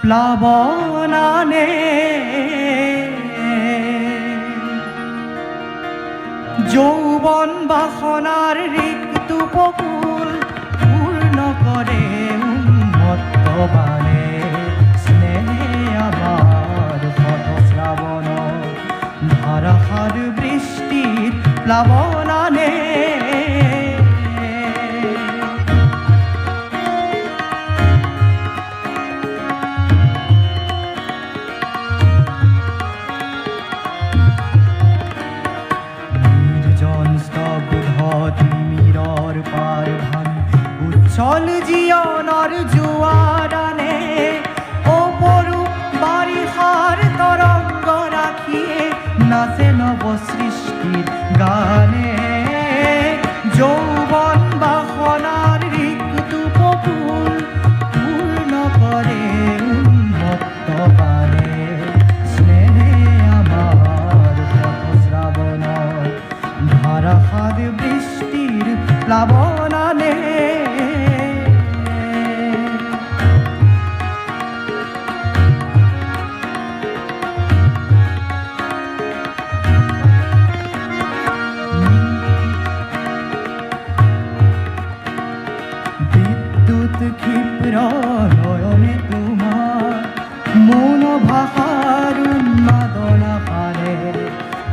প্লাবনানে যৌবন বাসনার রিক্ত উপকূল পূর্ণ করে উন্মত্ত বানে স্নেহে আমার পথশ্রাবণ ধারাহার বৃষ্টির প্লাবনানে তিমিরর পার ভান উচ্ছল জীবনের জোয়ারানে অপরূপ বারিহার তরঙ্গ রাখিয়ে নাচে নব সৃষ্টির গানে যৌবন বাসনার রিক্ত উপকূল পূর্ণ করে উন্মত্ত বানে স্নেহে আমার পথশ্রাবণ ধারাহার বৃষ্টির প্লাবনানে বিদ্যুৎ ক্ষিপ্র নয়নে তোমার মন ভাষার উন্মাদনা পারে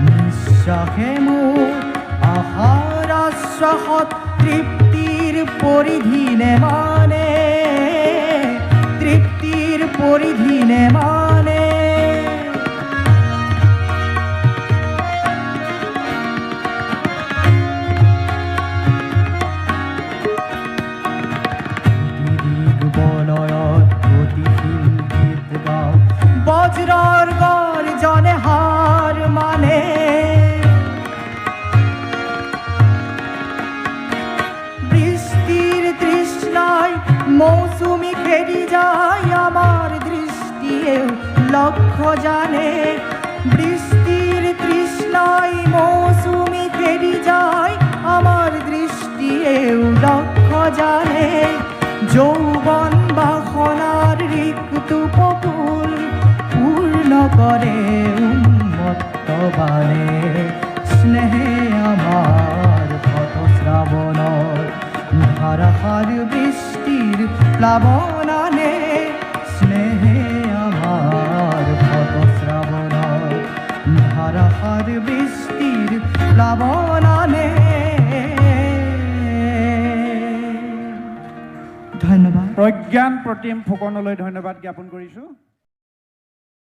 নিঃশ্বাসে মোর আহার আশ্বাসত তৃপ্তির পরিধি নেমানে তৃপ্তির পরিধি নেমানে বলয়ত গতিশীল গীত গাও বজ্রর গর্জনে হার মানে বৃষ্টির তৃষ্ণায় মৌসুমি ফেরি যায় আমার দৃষ্টিও লক্ষ্য জানে বৃষ্টির তৃষ্ণায় মৌসুমি ফেরি যায় আমার দৃষ্টিও লক্ষ্য জানে যৌবন বাসনার রিক্ত উপকূল পূর্ণ করে উন্মত্ত বানে স্নেহে আমার পথশ্রাবণ ধারাহার বৃষ্টির প্লাবনানে স্নেহে আমার পথশ্রাবণ ধারাহার বৃষ্টির প্লাবনানে ধন্যবাদ। প্ৰজ্ঞান প্ৰতিম ফুকনলৈ ধন্যবাদ জ্ঞাপন কৰিছোঁ।